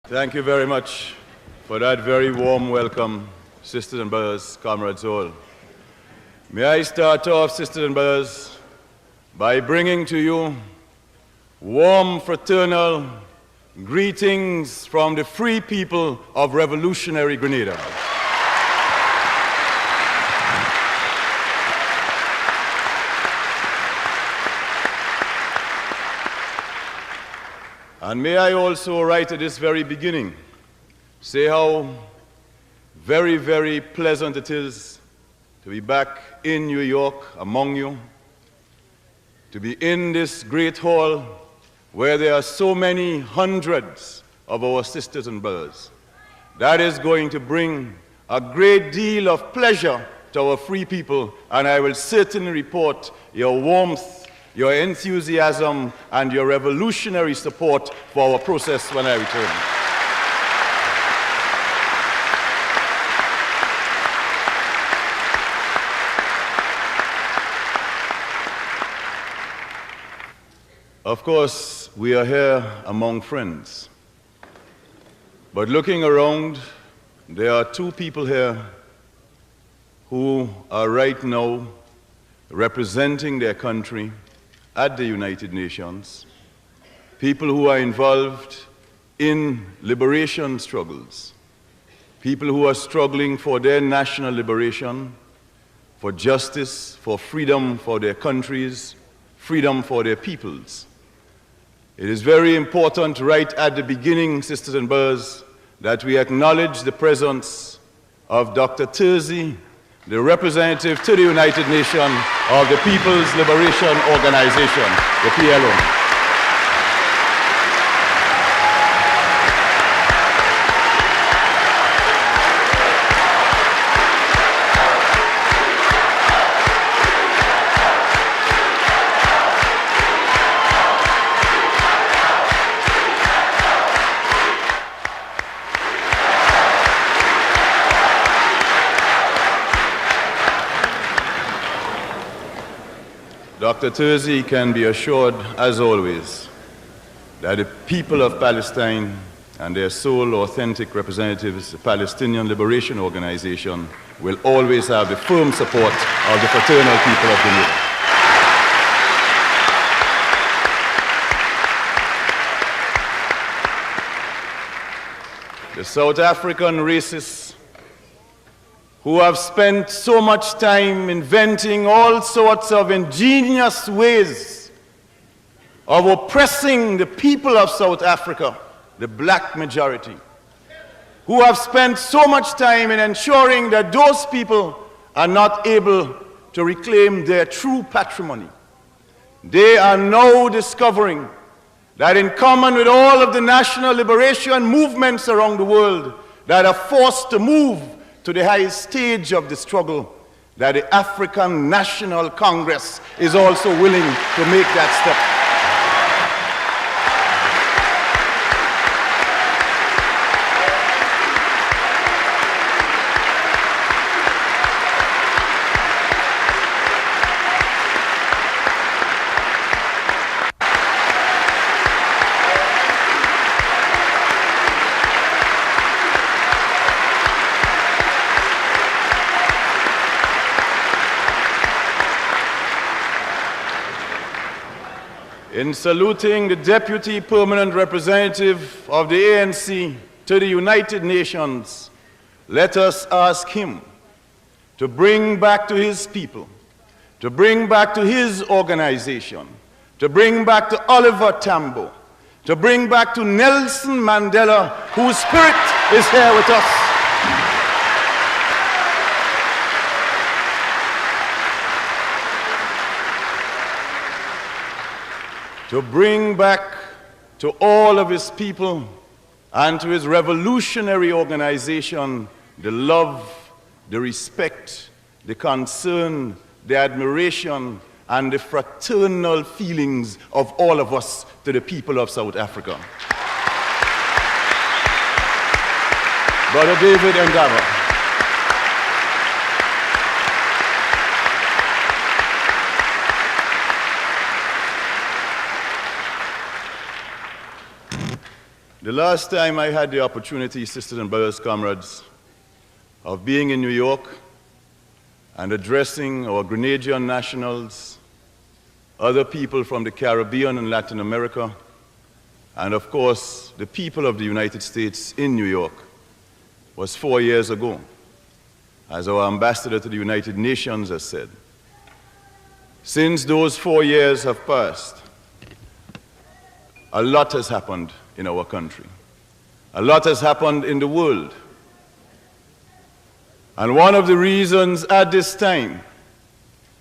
Thank you very much for that very warm welcome, sisters and brothers, comrades all. May I start off, sisters and brothers, by bringing to you warm fraternal greetings from the free people of revolutionary Grenada. And may I also, right at this very beginning, say how very, very pleasant it is to be back in New York among you, to be in this great hall where there are so many hundreds of our sisters and brothers. That is going to bring a great deal of pleasure to our free people, and I will certainly report your warmth, your enthusiasm, and your revolutionary support for our process when I return. Of course, we are here among friends. But looking around, there are two people here who are right now representing their country at the United Nations, people who are involved in liberation struggles, people who are struggling for their national liberation, for justice, for freedom for their countries, freedom for their peoples. It is very important right at the beginning, sisters and brothers, that we acknowledge the presence of Dr. Terzi, the representative to the United Nations of the People's Liberation Organization, the PLO. Dr. Terzi can be assured, as always, that the people of Palestine and their sole authentic representatives, the Palestinian Liberation Organization, will always have the firm support of the fraternal people of Grenada. The South African racists who have spent so much time inventing all sorts of ingenious ways of oppressing the people of South Africa, the black majority, who have spent so much time in ensuring that those people are not able to reclaim their true patrimony. They are now discovering that in common with all of the national liberation movements around the world that are forced to move to the highest stage of the struggle, that the African National Congress is also willing to make that step. In saluting the Deputy Permanent Representative of the ANC to the United Nations, let us ask him to bring back to his people, to bring back to his organization, to bring back to Oliver Tambo, to bring back to Nelson Mandela, whose spirit is here with us. To bring back to all of his people and to his revolutionary organization the love, the respect, the concern, the admiration, and the fraternal feelings of all of us to the people of South Africa. Brother David Ndaba. The last time I had the opportunity, sisters and brothers, comrades, of being in New York and addressing our Grenadian nationals, other people from the Caribbean and Latin America, and of course, the people of the United States in New York, was 4 years ago, as our ambassador to the United Nations has said. Since those 4 years have passed, a lot has happened in our country. A lot has happened in the world. And one of the reasons at this time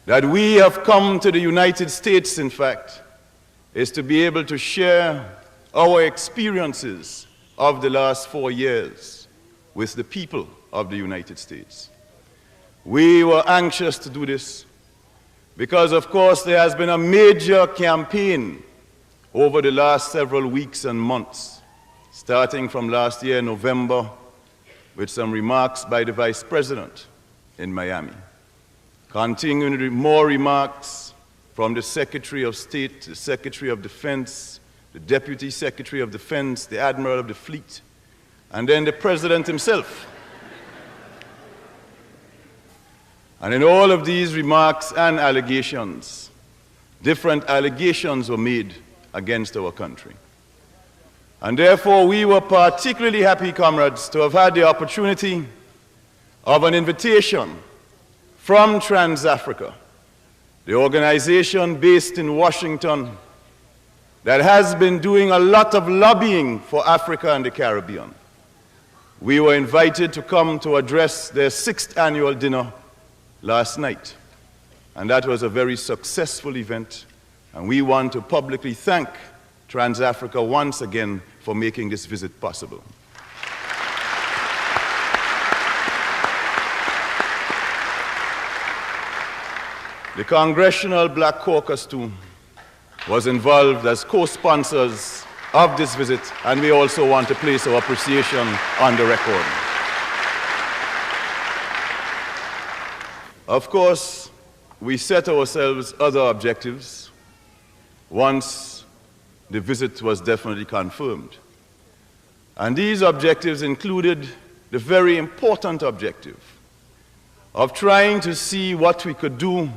that we have come to the United States, in fact, is to be able to share our experiences of the last 4 years with the people of the United States. We were anxious to do this because, of course, there has been a major campaign over the last several weeks and months, starting from last year, November, with some remarks by the Vice President in Miami, continuing with more remarks from the Secretary of State, the Secretary of Defense, the Deputy Secretary of Defense, the Admiral of the Fleet, and then the President himself. And in all of these remarks and allegations, different allegations were made against our country. And therefore, we were particularly happy, comrades, to have had the opportunity of an invitation from Trans-Africa, the organization based in Washington that has been doing a lot of lobbying for Africa and the Caribbean. We were invited to come to address their 6th annual dinner last night. And that was a very successful event. And we want to publicly thank Trans-Africa once again for making this visit possible. The Congressional Black Caucus, too, was involved as co-sponsors of this visit, and we also want to place our appreciation on the record. Of course, we set ourselves other objectives once the visit was definitely confirmed. And these objectives included the very important objective of trying to see what we could do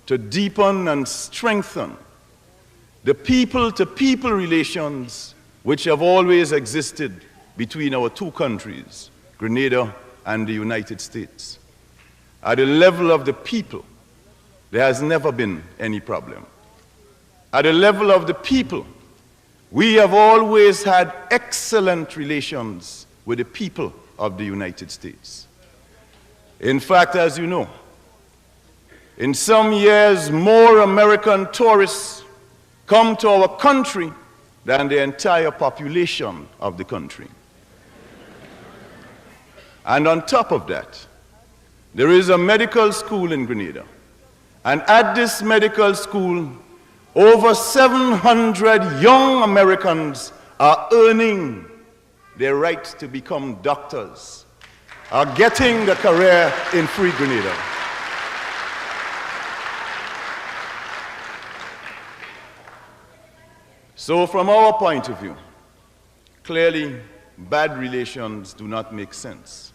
to deepen and strengthen the people-to-people relations which have always existed between our two countries, Grenada and the United States. At the level of the people, there has never been any problem. At the level of the people, we have always had excellent relations with the people of the United States. In fact, as you know, in some years, more American tourists come to our country than the entire population of the country. And on top of that, there is a medical school in Grenada. And at this medical school, over 700 young Americans are earning their right to become doctors, are getting the career in free Grenada. So from our point of view, clearly bad relations do not make sense.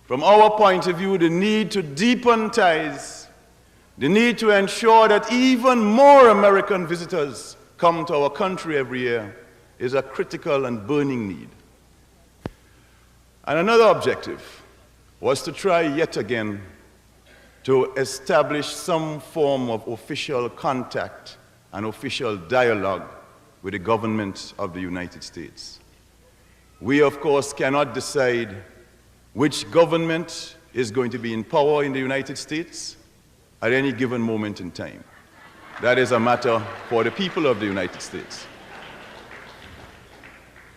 From our point of view, the need to deepen ties, the need to ensure that even more American visitors come to our country every year is a critical and burning need. And another objective was to try yet again to establish some form of official contact and official dialogue with the government of the United States. We, of course, cannot decide which government is going to be in power in the United States at any given moment in time. That is a matter for the people of the United States.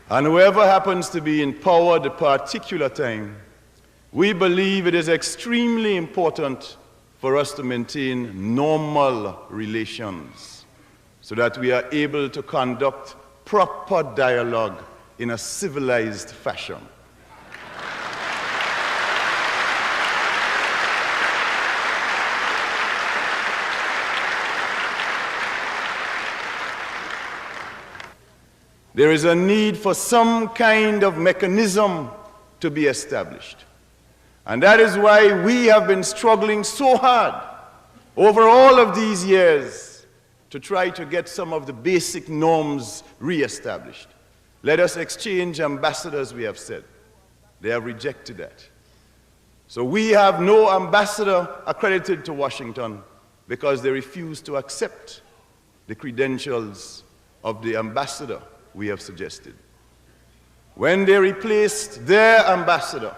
And whoever happens to be in power at a particular time, we believe it is extremely important for us to maintain normal relations so that we are able to conduct proper dialogue in a civilized fashion. there is a need for some kind of mechanism to be established. And that is why we have been struggling so hard over all of these years to try to get some of the basic norms re-established. Let us exchange ambassadors, we have said. They have rejected that. So we have no ambassador accredited to Washington because they refuse to accept the credentials of the ambassador we have suggested. When they replaced their ambassador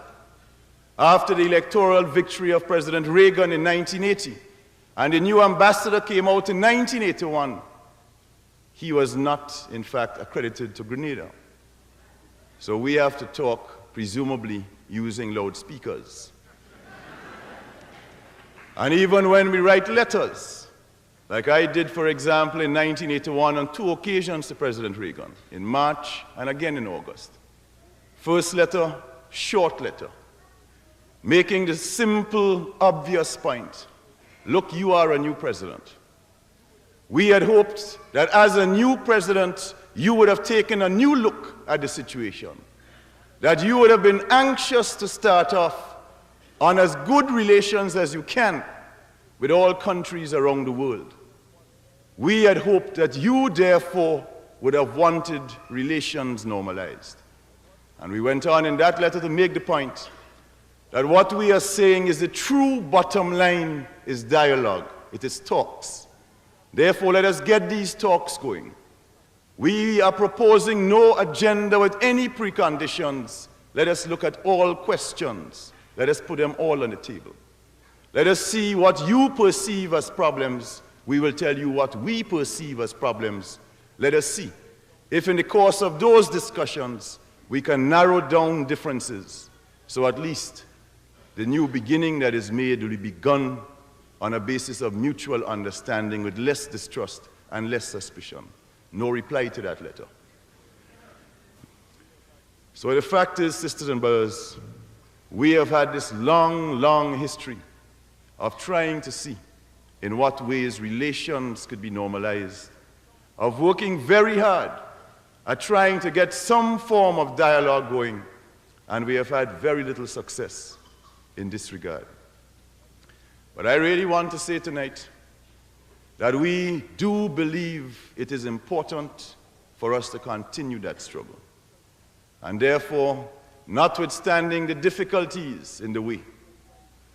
after the electoral victory of President Reagan in 1980, and the new ambassador came out in 1981, he was not, in fact, accredited to Grenada. So we have to talk, presumably, using loudspeakers. And even when we write letters, like I did, for example, in 1981 on 2 occasions to President Reagan, in March and again in August. First letter, short letter, making the simple, obvious point. Look, you are a new president. We had hoped that as a new president, you would have taken a new look at the situation, that you would have been anxious to start off on as good relations as you can with all countries around the world. We had hoped that you, therefore, would have wanted relations normalized. And we went on in that letter to make the point that what we are saying is the true bottom line is dialogue. It is talks. Therefore, let us get these talks going. We are proposing no agenda with any preconditions. Let us look at all questions. Let us put them all on the table. Let us see what you perceive as problems. We will tell you what we perceive as problems. Let us see if in the course of those discussions we can narrow down differences, so at least the new beginning that is made will be begun on a basis of mutual understanding with less distrust and less suspicion. No reply to that letter. So the fact is, sisters and brothers, we have had this long, long history of trying to see in what ways relations could be normalized, of working very hard at trying to get some form of dialogue going, and we have had very little success in this regard. But I really want to say tonight that we do believe it is important for us to continue that struggle. And therefore, notwithstanding the difficulties in the way,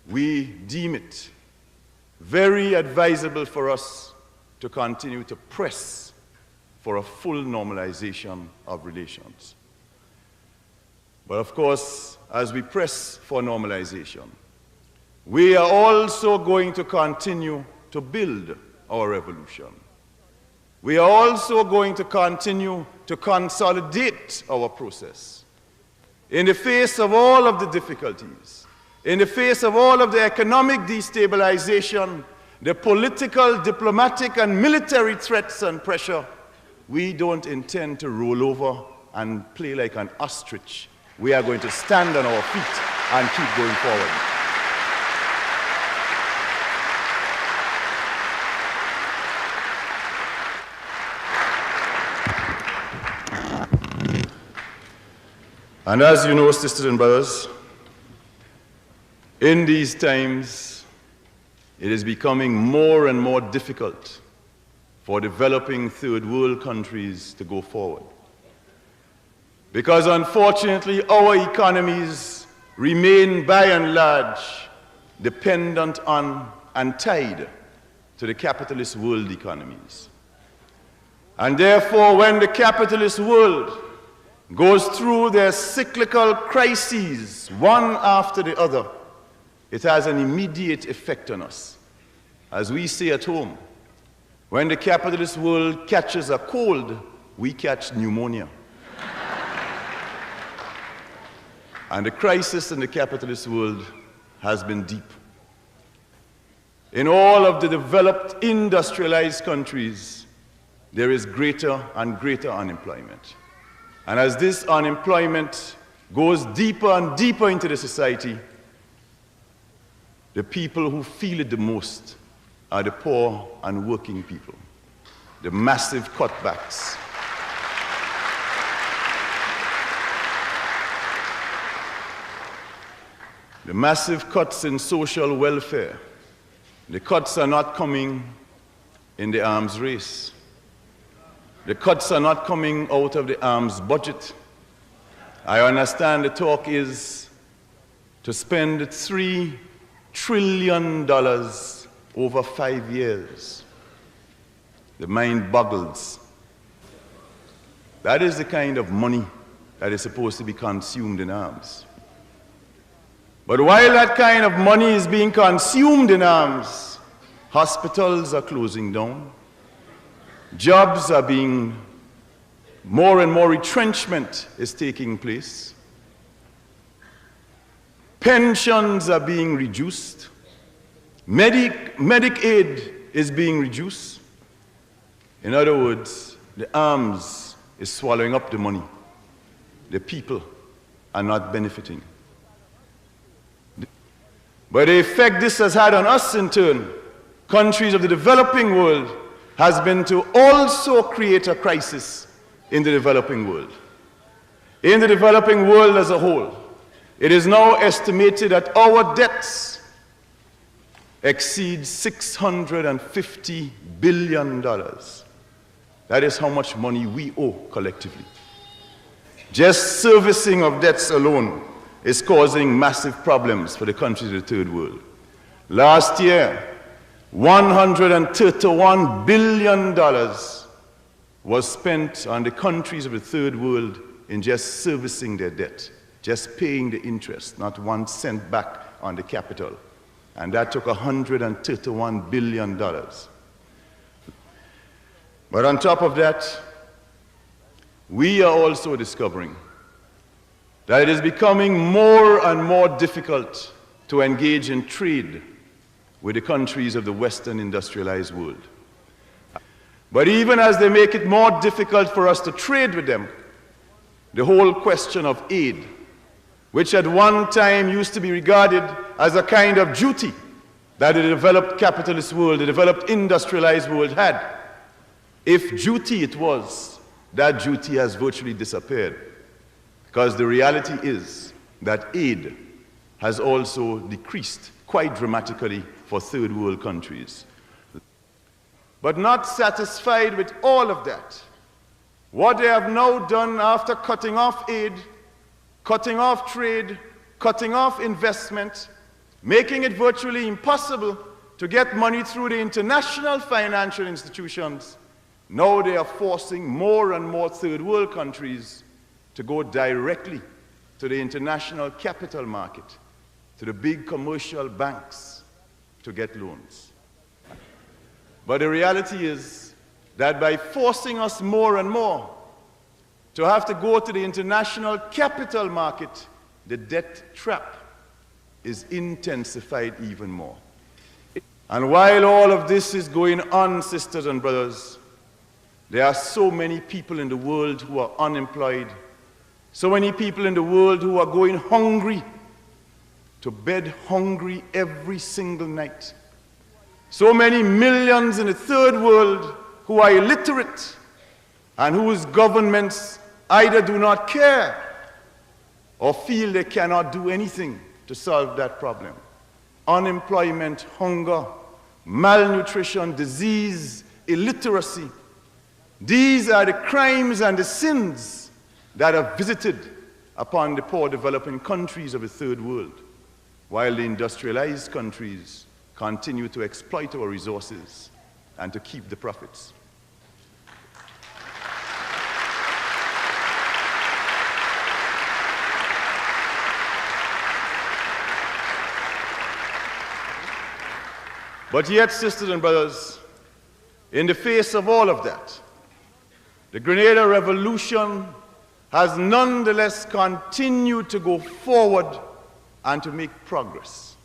we deem it very advisable for us to continue to press for a full normalization of relations. But of course, as we press for normalization, we are also going to continue to build our revolution. We are also going to continue to consolidate our process. In the face of all of the difficulties, in the face of all of the economic destabilization, the political, diplomatic, and military threats and pressure, we don't intend to roll over and play like an ostrich. We are going to stand on our feet and keep going forward. And as you know, sisters and brothers, in these times, it is becoming more and more difficult for developing third world countries to go forward. Because unfortunately, our economies remain by and large dependent on and tied to the capitalist world economies. And therefore, when the capitalist world goes through their cyclical crises, one after the other, it has an immediate effect on us. As we say at home, when the capitalist world catches a cold, we catch pneumonia. And the crisis in the capitalist world has been deep. In all of the developed, industrialized countries, there is greater and greater unemployment. And as this unemployment goes deeper and deeper into the society, the people who feel it the most are the poor and working people. The massive cutbacks. the massive cuts in social welfare, the cuts are not coming in the arms race. The cuts are not coming out of the arms budget. I understand the talk is to spend $3 trillion over 5 years. The mind boggles. That is the kind of money that is supposed to be consumed in arms. But while that kind of money is being consumed in arms, hospitals are closing down. Jobs are being, more and more retrenchment is taking place. Pensions are being reduced. Medic aid is being reduced. In other words, the arms is swallowing up the money. The people are not benefiting. But the effect this has had on us in turn, countries of the developing world, has been to also create a crisis in the developing world. In the developing world as a whole, it is now estimated that our debts exceed $650 billion. That is how much money we owe collectively. Just servicing of debts alone is causing massive problems for the countries of the third world. Last year, $131 billion was spent on the countries of the third world in just servicing their debt, just paying the interest, not 1 cent back on the capital. And that took $131 billion. But on top of that, we are also discovering that it is becoming more and more difficult to engage in trade with the countries of the Western industrialized world. But even as they make it more difficult for us to trade with them, the whole question of aid, which at one time used to be regarded as a kind of duty that the developed capitalist world, the developed industrialized world had, if duty it was, that duty has virtually disappeared. Because the reality is that aid has also decreased quite dramatically for third world countries. But not satisfied with all of that, what they have now done after cutting off aid, cutting off trade, cutting off investment, making it virtually impossible to get money through the international financial institutions, now they are forcing more and more third world countries to go directly to the international capital market, to the big commercial banks to get loans. But the reality is that by forcing us more and more to have to go to the international capital market, the debt trap is intensified even more. And while all of this is going on, sisters and brothers, there are so many people in the world who are unemployed, so many people in the world who are going hungry, to bed hungry every single night. So many millions in the third world who are illiterate and whose governments either do not care or feel they cannot do anything to solve that problem. Unemployment, hunger, malnutrition, disease, illiteracy. These are the crimes and the sins that are visited upon the poor developing countries of the third world, while the industrialized countries continue to exploit our resources and to keep the profits. But yet, sisters and brothers, in the face of all of that, the Grenada Revolution has nonetheless continued to go forward and to make progress.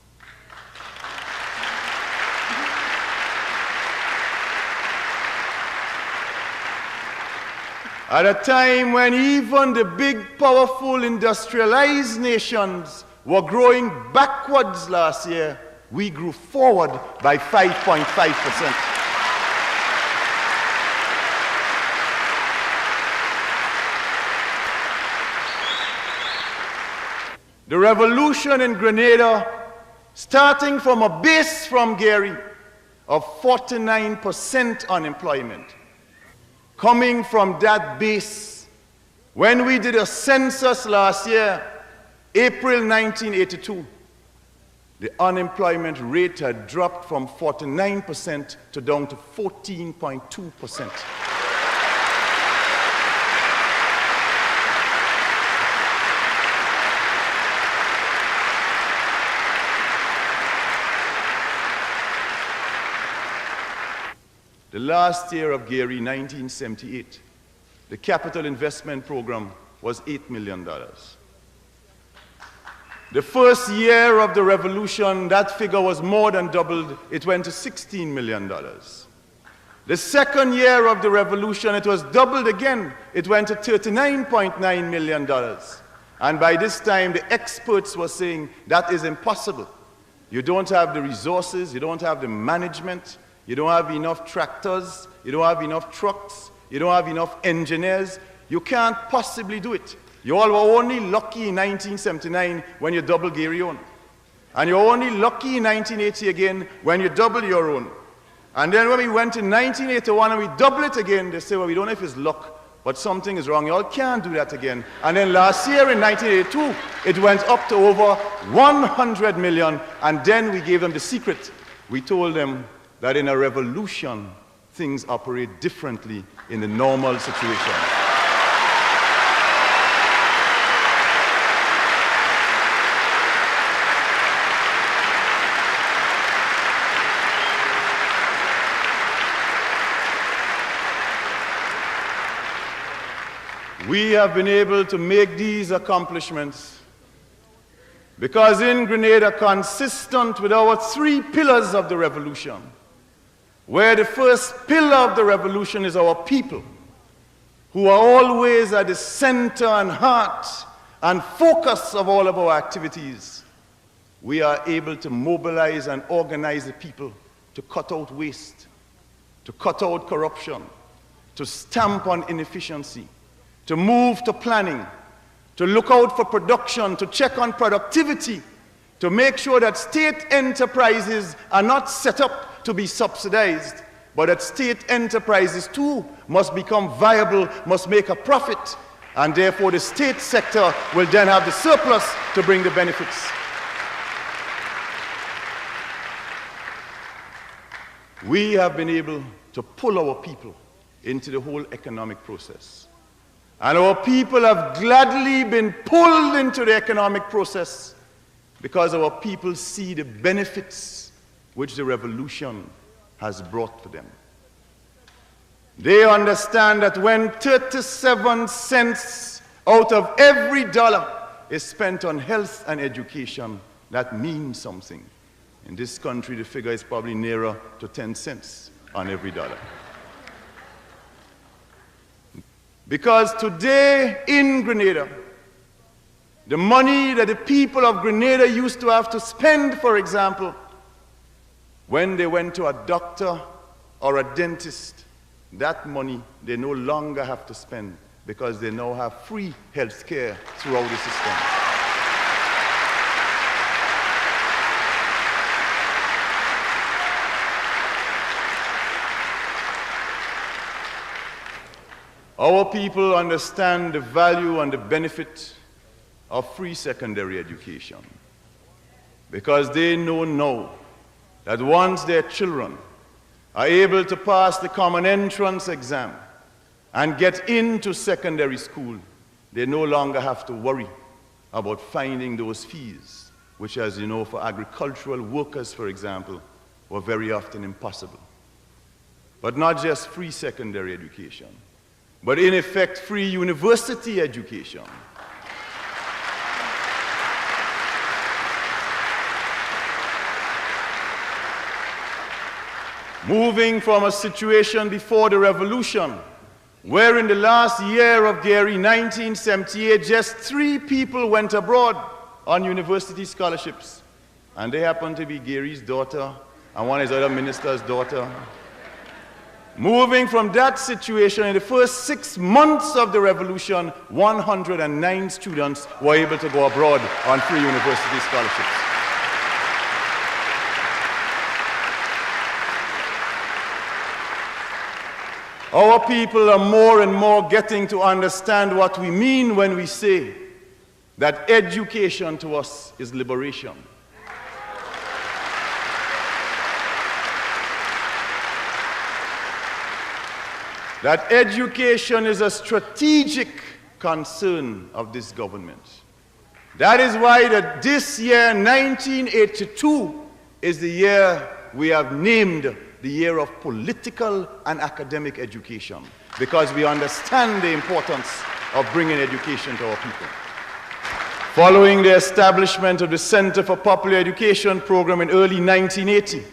At a time when even the big, powerful, industrialized nations were growing backwards last year, we grew forward by 5.5%. the revolution in Grenada, starting from a base from Gary of 49% unemployment, coming from that base, when we did a census last year, April 1982, the unemployment rate had dropped from 49% to down to 14.2%. The last year of Gary, 1978, the capital investment program was $8 million. The first year of the revolution, that figure was more than doubled. It went to $16 million. The second year of the revolution, it was doubled again. It went to $39.9 million. And by this time, the experts were saying that is impossible. You don't have the resources, you don't have the management, you don't have enough tractors, you don't have enough trucks, you don't have enough engineers. You can't possibly do it. You all were only lucky in 1979 when you doubled Gary own. And you're only lucky in 1980 again when you double your own. And then when we went in 1981 and we double it again, they say, well, we don't know if it's luck, but something is wrong. You all can't do that again. And then last year in 1982, it went up to over 100 million. And then we gave them the secret. We told them that in a revolution, things operate differently in the normal situation. We have been able to make these accomplishments because in Grenada, consistent with our three pillars of the revolution, where the first pillar of the revolution is our people, who are always at the center and heart and focus of all of our activities, we are able to mobilize and organize the people to cut out waste, to cut out corruption, to stamp on inefficiency, to move to planning, to look out for production, to check on productivity, to make sure that state enterprises are not set up to be subsidized, but that state enterprises too must become viable, must make a profit, and therefore the state sector will then have the surplus to bring the benefits. We have been able to pull our people into the whole economic process. And our people have gladly been pulled into the economic process because our people see the benefits which the revolution has brought to them. They understand that when 37 cents out of every dollar is spent on health and education, that means something. In this country, the figure is probably nearer to 10 cents on every dollar. Because today in Grenada, the money that the people of Grenada used to have to spend, for example, when they went to a doctor or a dentist, that money they no longer have to spend because they now have free health care throughout the system. Our people understand the value and the benefit of free secondary education because they know now that once their children are able to pass the common entrance exam and get into secondary school, they no longer have to worry about finding those fees, which, as you know, for agricultural workers, for example, were very often impossible. But not just free secondary education, but in effect free university education. Moving from a situation before the revolution, where in the last year of Gary, 1978, just 3 people went abroad on university scholarships. And they happened to be Gary's daughter and one of his other minister's daughter. Moving from that situation, in the first 6 months of the revolution, 109 students were able to go abroad on free university scholarships. Our people are more and more getting to understand what we mean when we say that education to us is liberation. That education is a strategic concern of this government. That is why this year, 1982, is the year we have named the year of political and academic education, because we understand the importance of bringing education to our people. Following the establishment of the Center for Popular Education program in early 1980,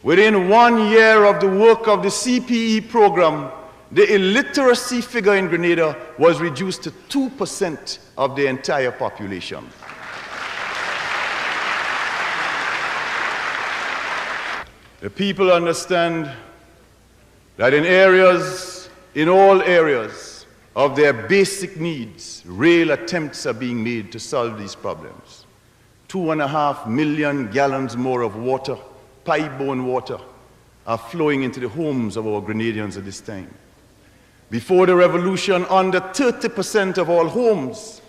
within 1 year of the work of the CPE program, the illiteracy figure in Grenada was reduced to 2% of the entire population. The people understand that in all areas of their basic needs, real attempts are being made to solve these problems. 2.5 million gallons more of water, pipe-borne water, are flowing into the homes of our Grenadians at this time. Before the revolution, under 30% of all homes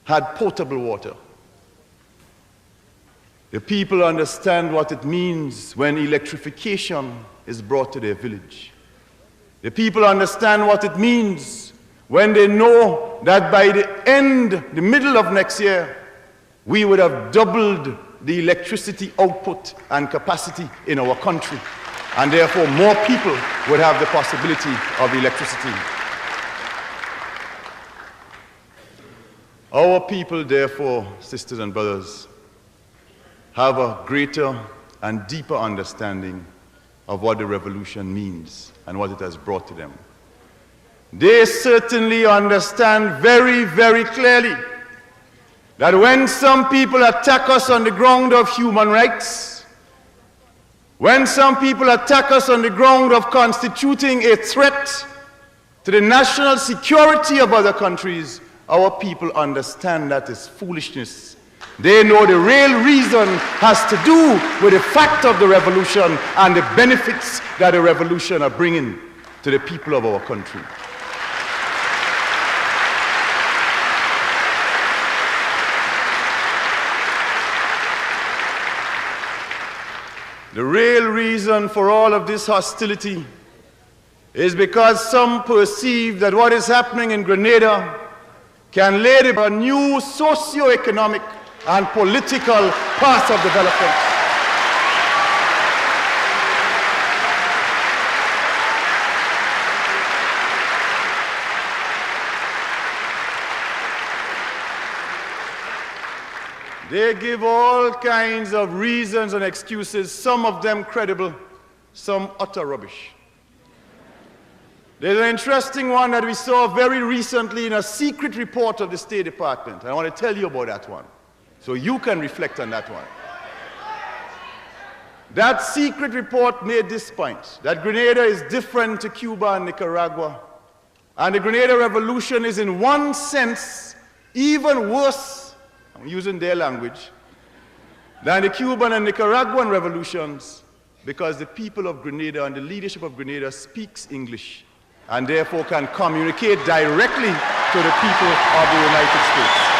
had potable water. The people understand what it means when electrification is brought to their village. The people understand what it means when they know that by the middle of next year, we would have doubled the electricity output and capacity in our country, and therefore more people would have the possibility of electricity. Our people, therefore, sisters and brothers, have a greater and deeper understanding of what the revolution means and what it has brought to them. They certainly understand very, very clearly that when some people attack us on the ground of human rights, when some people attack us on the ground of constituting a threat to the national security of other countries, our people understand that is foolishness. They know the real reason has to do with the fact of the revolution and the benefits that the revolution are bringing to the people of our country. The real reason for all of this hostility is because some perceive that what is happening in Grenada can lay a new socio-economic and political path of development. They give all kinds of reasons and excuses, some of them credible, some utter rubbish. There's an interesting one that we saw very recently in a secret report of the State Department. I want to tell you about that one, so you can reflect on that one. That secret report made this point, that Grenada is different to Cuba and Nicaragua, and the Grenada Revolution is in one sense even worse, I'm using their language, than the Cuban and Nicaraguan revolutions, because the people of Grenada and the leadership of Grenada speaks English and therefore can communicate directly to the people of the United States.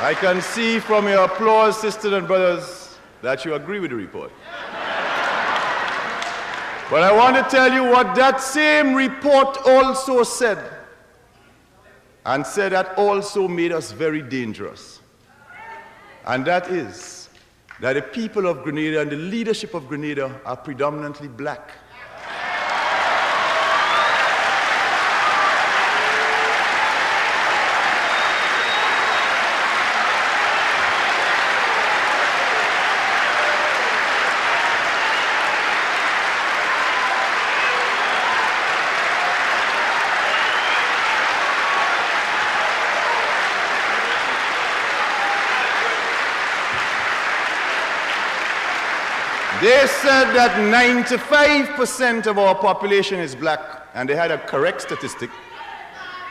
I can see from your applause, sisters and brothers, that you agree with the report. But I want to tell you what that same report also said, and said that also made us very dangerous. And that is that the people of Grenada and the leadership of Grenada are predominantly black. They said that 95% of our population is black, and they had a correct statistic.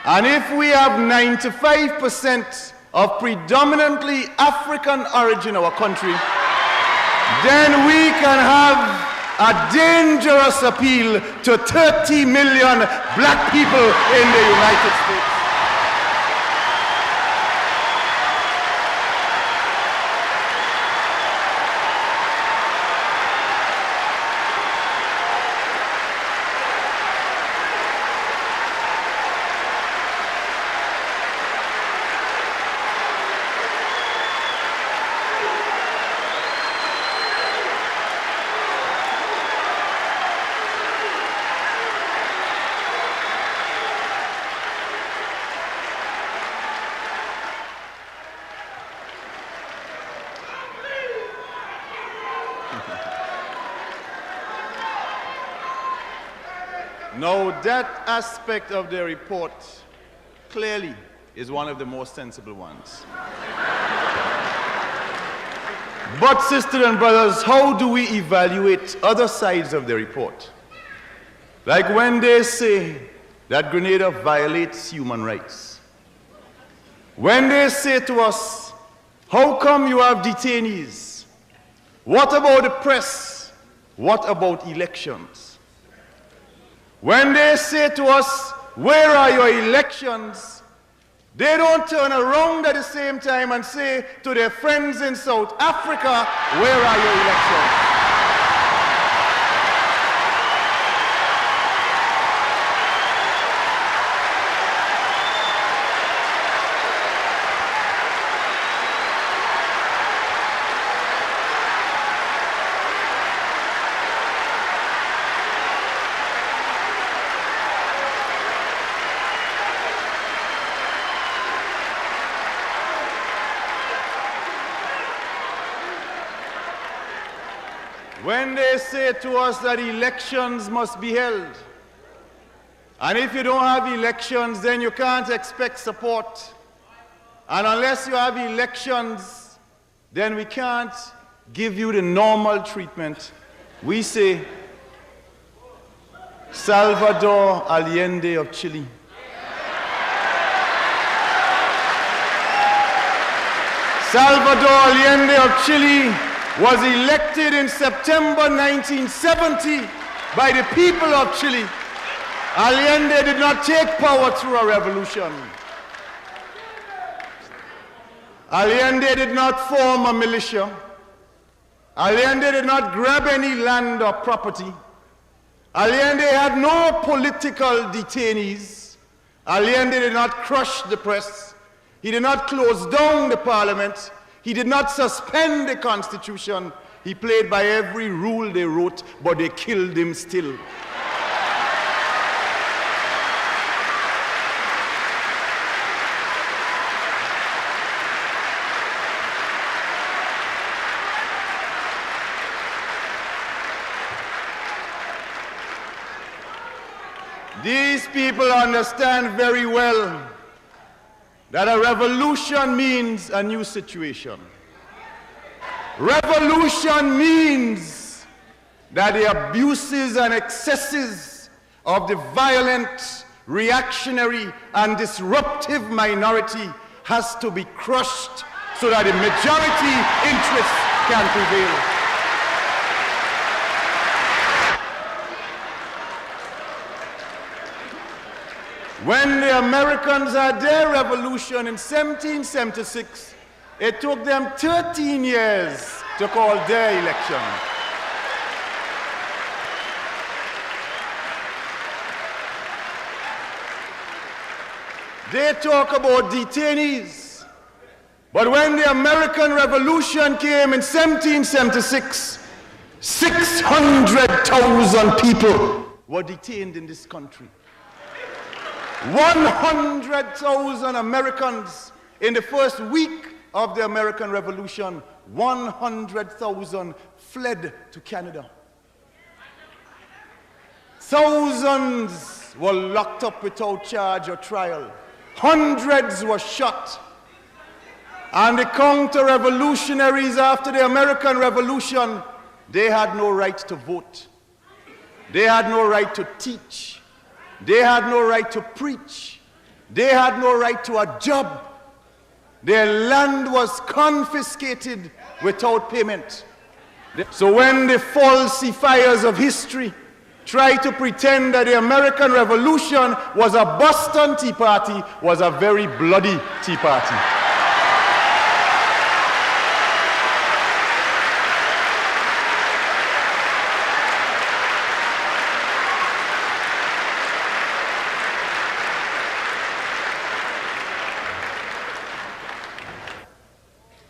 And if we have 95% of predominantly African origin in our country, then we can have a dangerous appeal to 30 million black people in the United States. Now, that aspect of the report clearly is one of the most sensible ones. But, sisters and brothers, how do we evaluate other sides of the report? Like when they say that Grenada violates human rights. When they say to us, how come you have detainees? What about the press? What about elections? When they say to us, where are your elections? They don't turn around at the same time and say to their friends in South Africa, where are your elections? When they say to us that elections must be held, and if you don't have elections, then you can't expect support. And unless you have elections, then we can't give you the normal treatment. We say, Salvador Allende of Chile. Salvador Allende of Chile was elected in September 1970 by the people of Chile. Allende did not take power through a revolution. Allende did not form a militia. Allende did not grab any land or property. Allende had no political detainees. Allende did not crush the press. He did not close down the parliament. He did not suspend the Constitution. He played by every rule they wrote, but they killed him still. These people understand very well that a revolution means a new situation. Revolution means that the abuses and excesses of the violent, reactionary, and disruptive minority has to be crushed so that the majority interests can prevail. When the Americans had their revolution in 1776, it took them 13 years to call their election. They talk about detainees, but when the American Revolution came in 1776, 600,000 people were detained in this country. 100,000 Americans in the first week of the American Revolution, 100,000 fled to Canada. Thousands were locked up without charge or trial. Hundreds were shot. And the counter-revolutionaries after the American Revolution they had no right to vote. They had no right to teach. They had no right to preach. They had no right to a job. Their land was confiscated without payment. So when the falsifiers of history try to pretend that the American Revolution was a Boston Tea Party, was a very bloody Tea Party.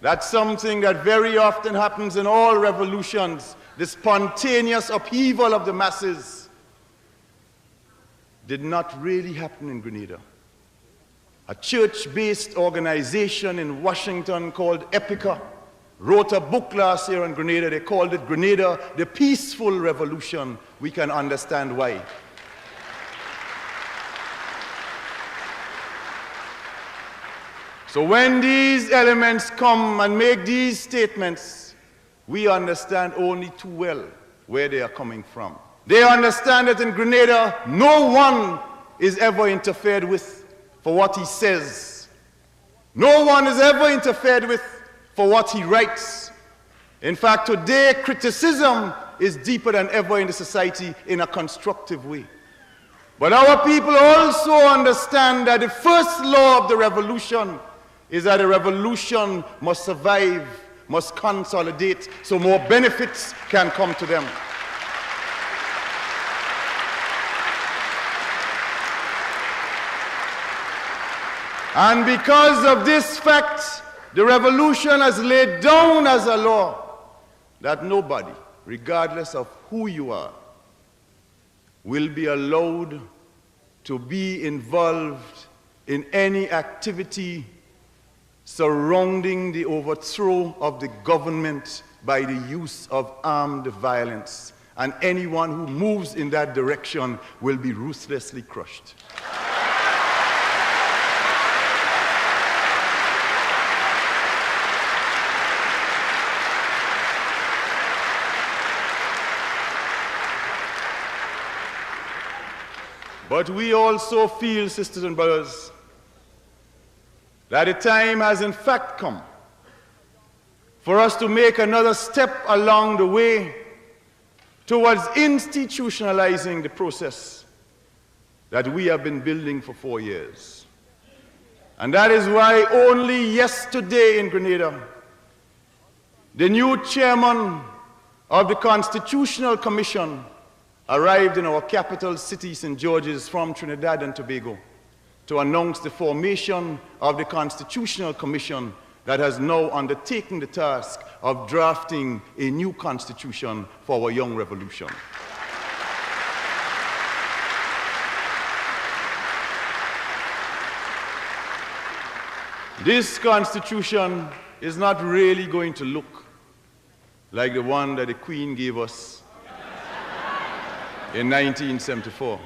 That's something that very often happens in all revolutions, the spontaneous upheaval of the masses. Did not really happen in Grenada. A church-based organization in Washington called Epica wrote a book last year on Grenada. They called it Grenada, the Peaceful Revolution. We can understand why. So when these elements come and make these statements, we understand only too well where they are coming from. They understand that in Grenada, no one is ever interfered with for what he says. No one is ever interfered with for what he writes. In fact, today, criticism is deeper than ever in the society in a constructive way. But our people also understand that the first law of the revolution is that a revolution must survive, must consolidate, so more benefits can come to them. And because of this fact, the revolution has laid down as a law that nobody, regardless of who you are, will be allowed to be involved in any activity surrounding the overthrow of the government by the use of armed violence. And anyone who moves in that direction will be ruthlessly crushed. But we also feel, sisters and brothers, that the time has in fact come for us to make another step along the way towards institutionalizing the process that we have been building for 4 years. And that is why only yesterday in Grenada, the new chairman of the Constitutional Commission arrived in our capital city, St. George's, from Trinidad and Tobago, to announce the formation of the Constitutional Commission that has now undertaken the task of drafting a new constitution for our young revolution. This constitution is not really going to look like the one that the Queen gave us in 1974.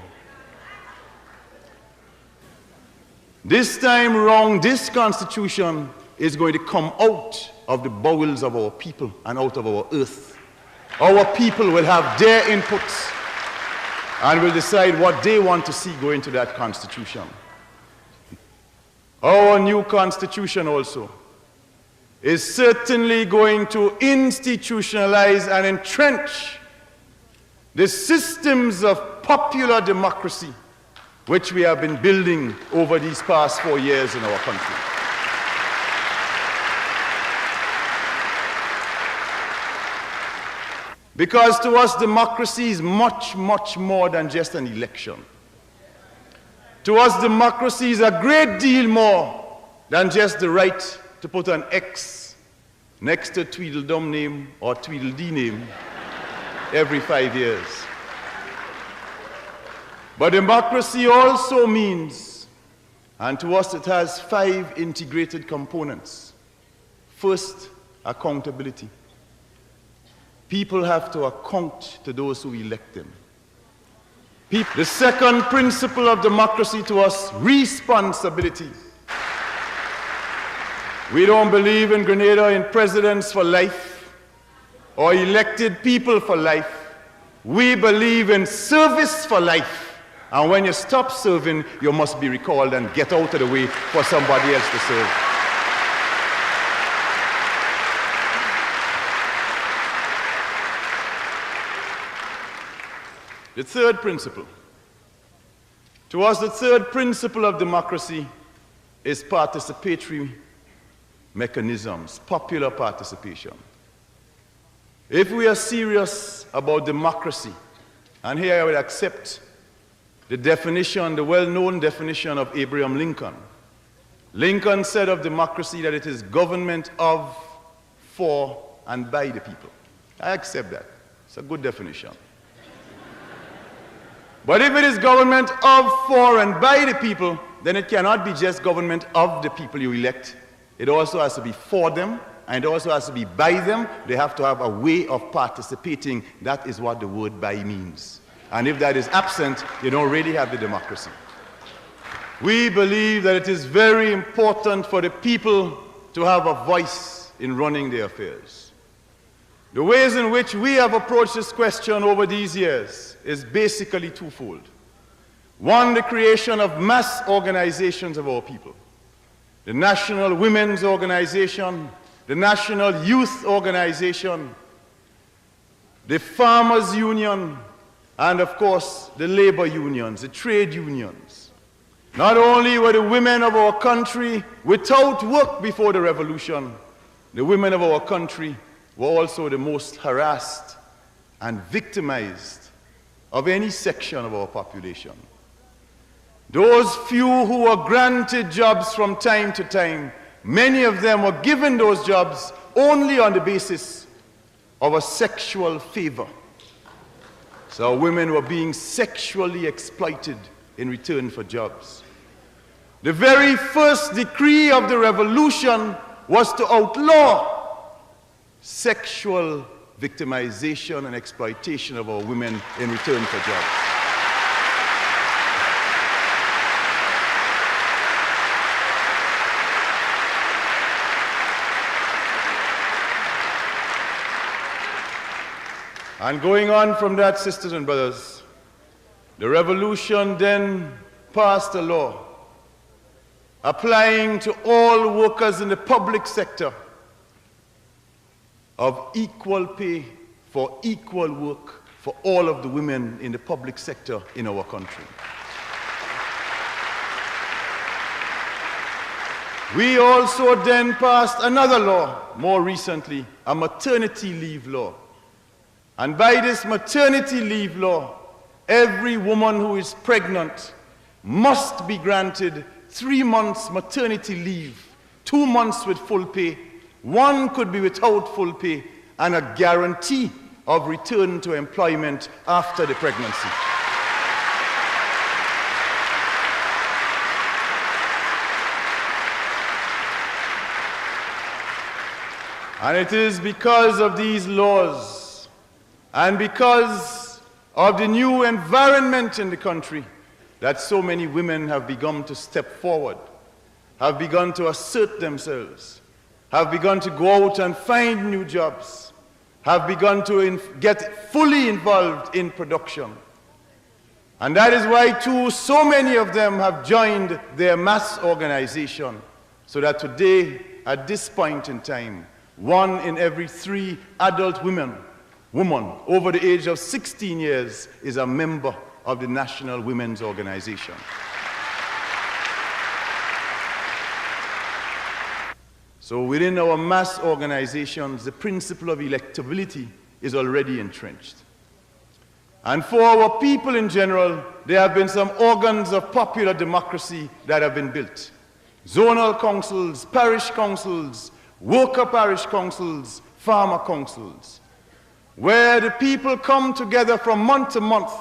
This time around, this constitution is going to come out of the bowels of our people and out of our earth. Our people will have their inputs and will decide what they want to see go into that constitution. Our new constitution also is certainly going to institutionalize and entrench the systems of popular democracy which we have been building over these past 4 years in our country. Because to us, democracy is much, much more than just an election. To us, democracy is a great deal more than just the right to put an X next to Tweedledum name or Tweedledee name every 5 years. But democracy also means, and to us it has 5 integrated components. First, accountability. People have to account to those who elect them. The second principle of democracy to us, responsibility. We don't believe in Grenada in presidents for life. or elected people for life. We believe in service for life. And when you stop serving, you must be recalled and get out of the way for somebody else to serve. The third principle. To us, the third principle of democracy is participatory mechanisms, popular participation. If we are serious about democracy, and here I would accept the definition, the well-known definition of Abraham Lincoln. Lincoln said of democracy that it is government of, for, and by the people. I accept that. It's a good definition. But if it is government of, for, and by the people, then it cannot be just government of the people you elect. It also has to be for them, and it also has to be by them. They have to have a way of participating. That is what the word by means. And if that is absent, you don't really have the democracy. We believe that it is very important for the people to have a voice in running their affairs. The ways in which we have approached this question over these years is basically twofold. One, the creation of mass organizations of our people. The National Women's Organization, the National Youth Organization, the Farmers Union, and of course the labor unions, the trade unions. Not only were the women of our country without work before the revolution, the women of our country were also the most harassed and victimized of any section of our population. Those few who were granted jobs from time to time, many of them were given those jobs only on the basis of a sexual favor. So women were being sexually exploited in return for jobs. The very first decree of the revolution was to outlaw sexual victimization and exploitation of our women in return for jobs. And going on from that, sisters and brothers, the revolution then passed a law applying to all workers in the public sector of equal pay for equal work for all of the women in the public sector in our country. We also then passed another law, more recently, a maternity leave law. And by this maternity leave law, every woman who is pregnant must be granted 3 months maternity leave, 2 months with full pay, 1 could be without full pay, and a guarantee of return to employment after the pregnancy. And it is because of these laws and because of the new environment in the country that so many women have begun to step forward, have begun to assert themselves, have begun to go out and find new jobs, have begun to get fully involved in production. And that is why, too, so many of them have joined their mass organization, so that today, at this point in time, 1 in every 3 adult woman over the age of 16 years is a member of the National Women's Organization. So within our mass organizations, the principle of electability is already entrenched. And for our people in general, there have been some organs of popular democracy that have been built. Zonal councils, parish councils, worker parish councils, farmer councils, where the people come together from month to month,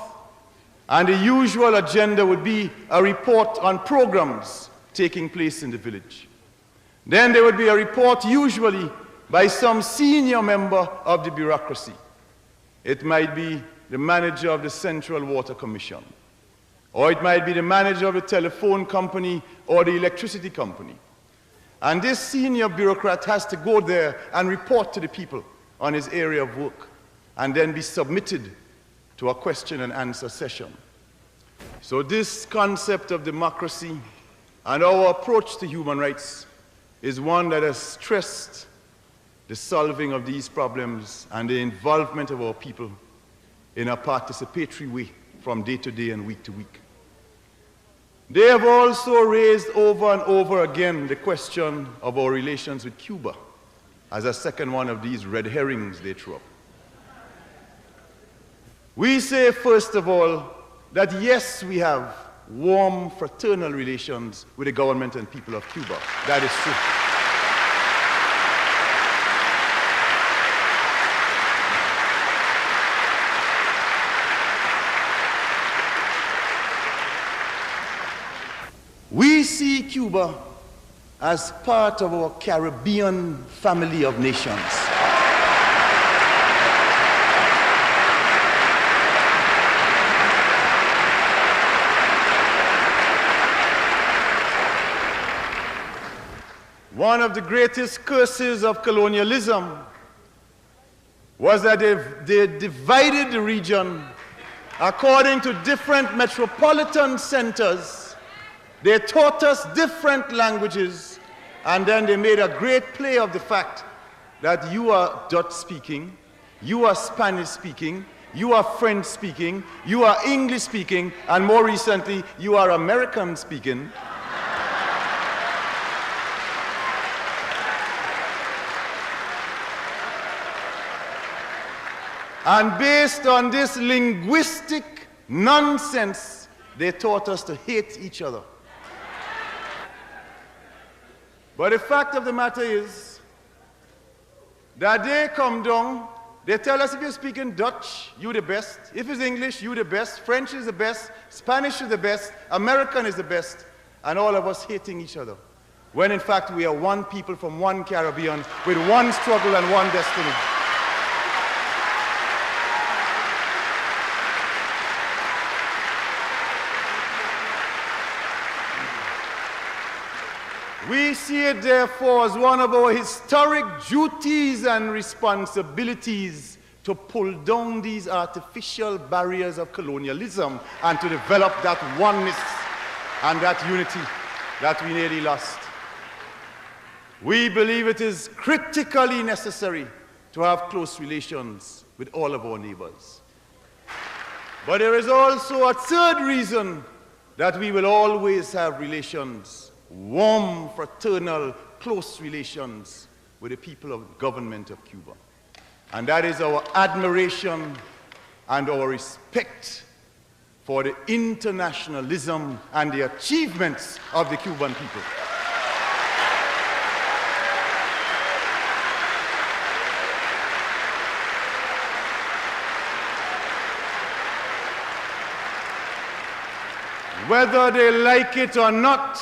and the usual agenda would be a report on programs taking place in the village. Then there would be a report usually by some senior member of the bureaucracy. It might be the manager of the Central Water Commission, or it might be the manager of the telephone company or the electricity company. And this senior bureaucrat has to go there and report to the people on his area of work and then be submitted to a question and answer session. So this concept of democracy and our approach to human rights is one that has stressed the solving of these problems and the involvement of our people in a participatory way from day to day and week to week. They have also raised over and over again the question of our relations with Cuba as a second one of these red herrings they throw up. We say, first of all, that yes, we have warm fraternal relations with the government and people of Cuba. That is true. We see Cuba as part of our Caribbean family of nations. One of the greatest curses of colonialism was that they divided the region according to different metropolitan centers. They taught us different languages, and then they made a great play of the fact that you are Dutch speaking, you are Spanish speaking, you are French speaking, you are English speaking, and more recently, you are American speaking. And based on this linguistic nonsense, they taught us to hate each other. But the fact of the matter is that they come down, they tell us if you're speaking Dutch, you're the best. If it's English, you're the best. French is the best. Spanish is the best. American is the best. And all of us hating each other. When in fact we are one people from one Caribbean with one struggle and one destiny. We see it, therefore, as one of our historic duties and responsibilities to pull down these artificial barriers of colonialism and to develop that oneness and that unity that we nearly lost. We believe it is critically necessary to have close relations with all of our neighbors. But there is also a third reason that we will always have relations, warm, fraternal, close relations with the people of the government of Cuba. And that is our admiration and our respect for the internationalism and the achievements of the Cuban people. Whether they like it or not,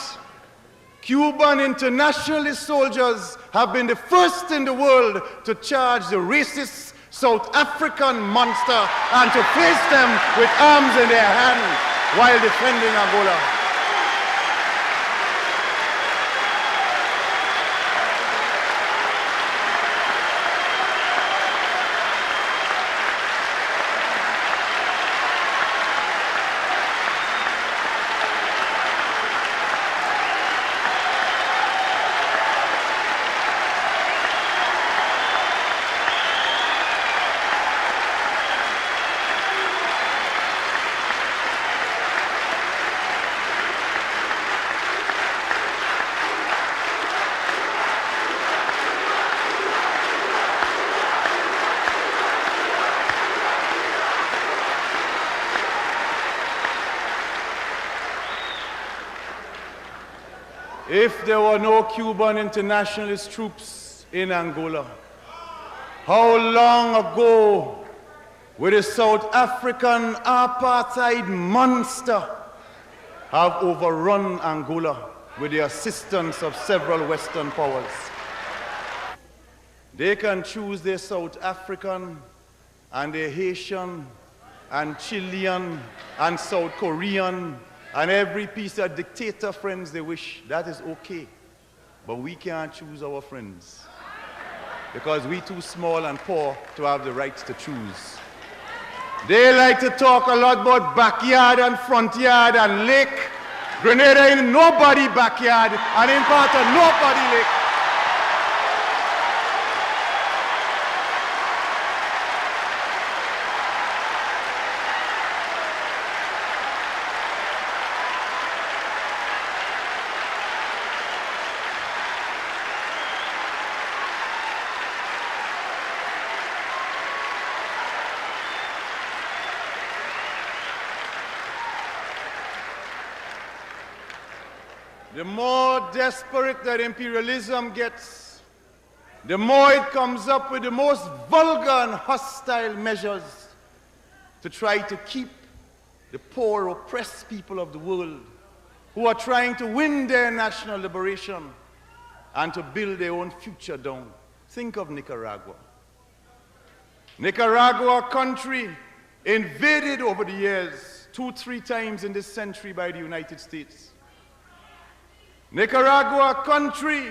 Cuban internationalist soldiers have been the first in the world to charge the racist South African monster and to face them with arms in their hands while defending Angola. If there were no Cuban internationalist troops in Angola, how long ago would a South African apartheid monster have overrun Angola with the assistance of several Western powers? They can choose their South African and their Haitian and Chilean and South Korean and every piece of dictator friends they wish. That is okay. But we can't choose our friends. because we too small and poor to have the rights to choose. They like to talk a lot about backyard and front yard and lake. Grenada ain't nobody backyard and in part of nobody lake. The more desperate that imperialism gets, the more it comes up with the most vulgar and hostile measures to try to keep the poor, oppressed people of the world who are trying to win their national liberation and to build their own future down. Think of Nicaragua. Nicaragua, a country invaded over the years 2-3 times in this century by the United States. Nicaragua, a country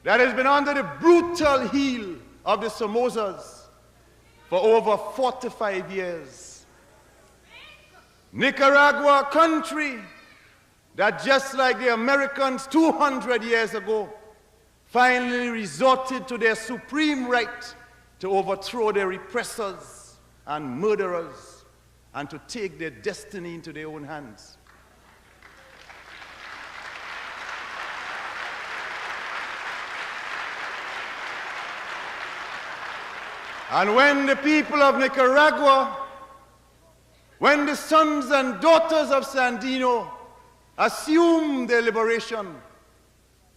that has been under the brutal heel of the Somozas for over 45 years. Nicaragua, a country that, just like the Americans 200 years ago, finally resorted to their supreme right to overthrow their repressors and murderers and to take their destiny into their own hands. And when the people of Nicaragua, when the sons and daughters of Sandino assumed their liberation,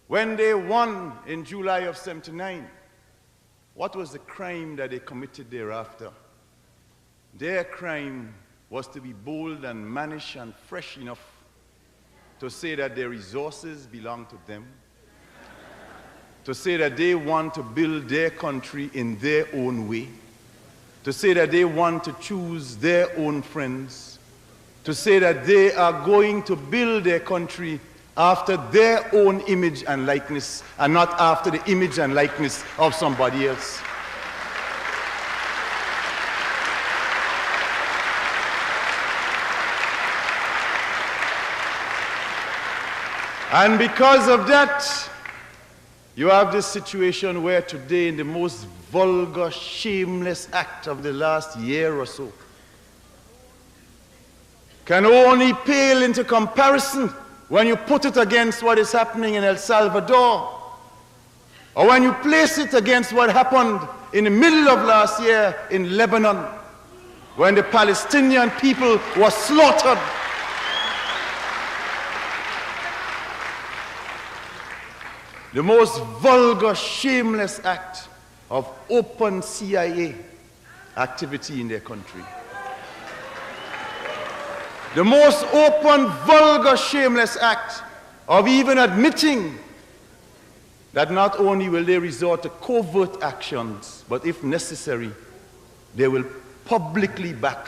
when they won in July of '79, what was the crime that they committed thereafter? Their crime was to be bold and mannish and fresh enough to say that their resources belong to them, to say that they want to build their country in their own way, to say that they want to choose their own friends, to say that they are going to build their country after their own image and likeness and not after the image and likeness of somebody else. And because of that, you have this situation where today, in the most vulgar, shameless act of the last year or so, can only pale into comparison when you put it against what is happening in El Salvador, or when you place it against what happened in the middle of last year in Lebanon, when the Palestinian people were slaughtered. The most vulgar, shameless act of open CIA activity in their country. The most open, vulgar, shameless act of even admitting that not only will they resort to covert actions, but if necessary, they will publicly back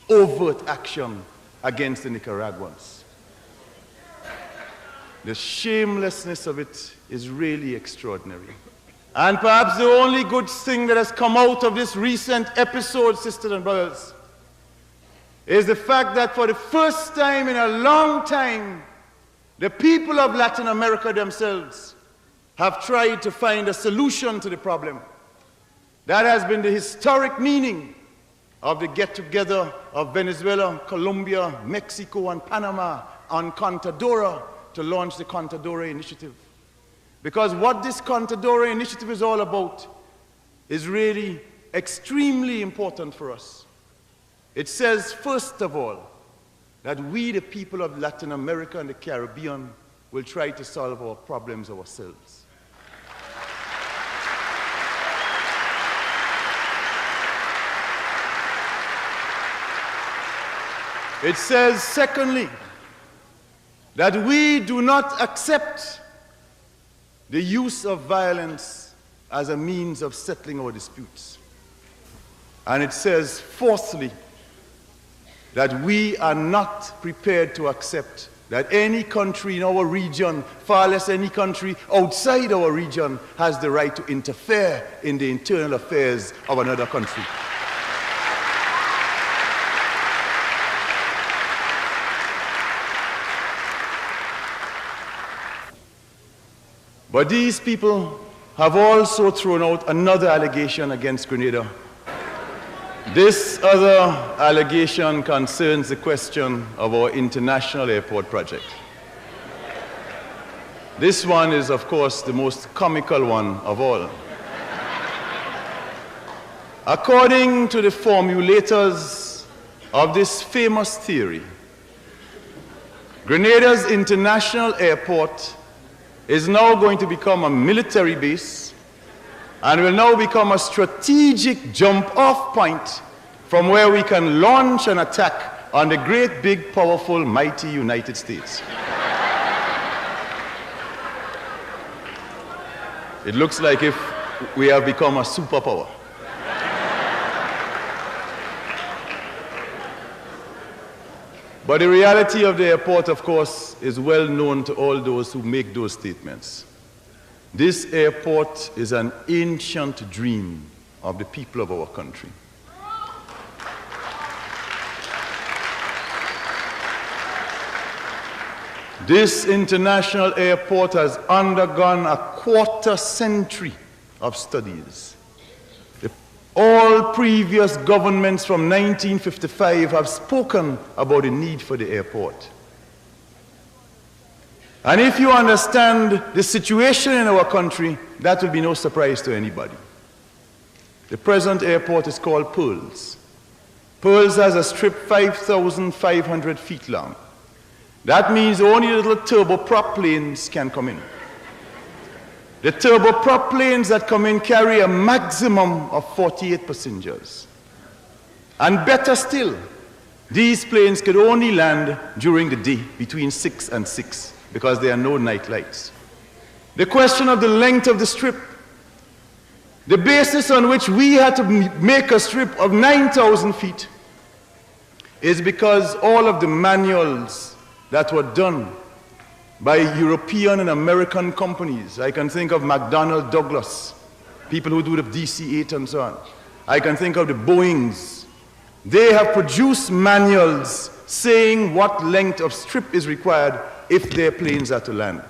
overt action against the Nicaraguans. The shamelessness of it is really extraordinary. And perhaps the only good thing that has come out of this recent episode, sisters and brothers, is the fact that for the first time in a long time, the people of Latin America themselves have tried to find a solution to the problem. That has been the historic meaning of the get-together of Venezuela, Colombia, Mexico, and Panama on Contadora to launch the Contadora Initiative. Because what this Contadora Initiative is all about is really extremely important for us. It says, first of all, that we, the people of Latin America and the Caribbean, will try to solve our problems ourselves. It says, secondly, that we do not accept the use of violence as a means of settling our disputes. And it says, fourthly, that we are not prepared to accept that any country in our region, far less any country outside our region, has the right to interfere in the internal affairs of another country. But these people have also thrown out another allegation against Grenada. This other allegation concerns the question of our international airport project. This one is, of course, the most comical one of all. According to the formulators of this famous theory, Grenada's international airport is now going to become a military base and will now become a strategic jump-off point from where we can launch an attack on the great, big, powerful, mighty United States. It looks like if we have become a superpower. But the reality of the airport, of course, is well known to all those who make those statements. This airport is an ancient dream of the people of our country. This international airport has undergone a quarter century of studies. All previous governments from 1955 have spoken about the need for the airport. And if you understand the situation in our country, that will be no surprise to anybody. The present airport is called Pearls. Pearls has a strip 5,500 feet long. That means only little turboprop planes can come in. The turboprop planes that come in carry a maximum of 48 passengers. And better still, these planes could only land during the day between 6 and 6 because there are no night lights. The question of the length of the strip, the basis on which we had to make a strip of 9,000 feet is because all of the manuals that were done by European and American companies. I can think of McDonnell Douglas, people who do the DC-8 and so on. I can think of the Boeings. They have produced manuals saying what length of strip is required if their planes are to land.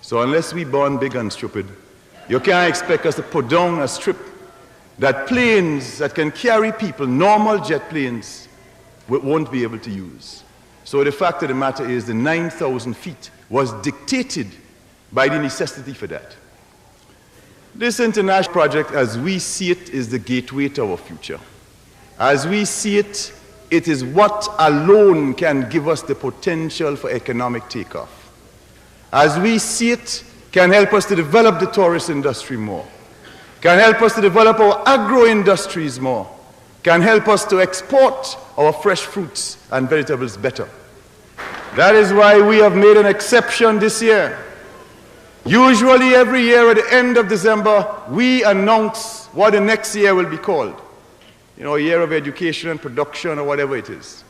So unless we born big and stupid, you can't expect us to put down a strip that planes that can carry people, normal jet planes, won't be able to use. So the fact of the matter is the 9,000 feet was dictated by the necessity for that. This international project, as we see it, is the gateway to our future. As we see it, it is what alone can give us the potential for economic takeoff. As we see it, can help us to develop the tourist industry more, can help us to develop our agro-industries more, can help us to export our fresh fruits and vegetables better. That is why we have made an exception this year. Usually every year at the end of December, we announce what the next year will be called. You know, a year of education and production or whatever it is.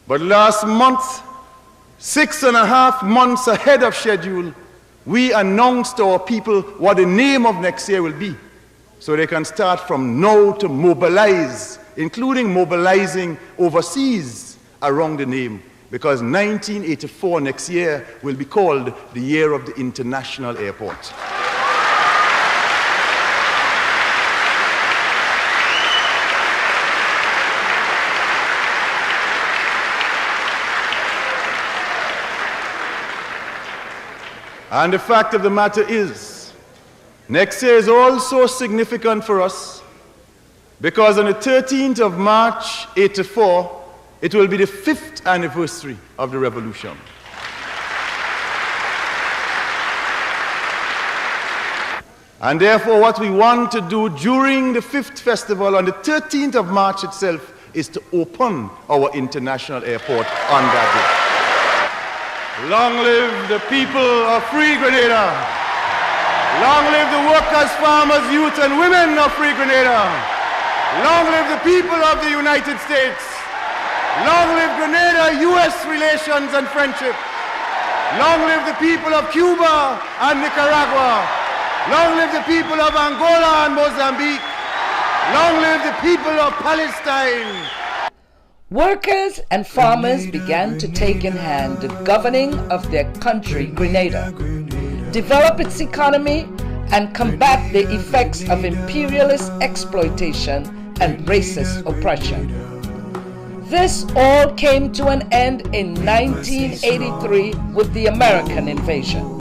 But last month, 6.5 months ahead of schedule, we announced to our people what the name of next year will be, so they can start from now to mobilize, including mobilizing overseas around the name, because 1984 next year will be called the year of the international airport. And the fact of the matter is, next year is also significant for us because on the 13th of March, 1984, it will be the 5th anniversary of the revolution. And therefore, what we want to do during the 5th festival on the 13th of March itself is to open our international airport on that day. Long live the people of free Grenada. Long live the workers, farmers, youth, and women of free Grenada. Long live the people of the United States. Long live Grenada-US relations and friendship. Long live the people of Cuba and Nicaragua. Long live the people of Angola and Mozambique. Long live the people of Palestine. Workers and farmers began to take in hand the governing of their country, Grenada, develop its economy, and combat the effects of imperialist exploitation and racist oppression. This all came to an end in 1983 with the American invasion.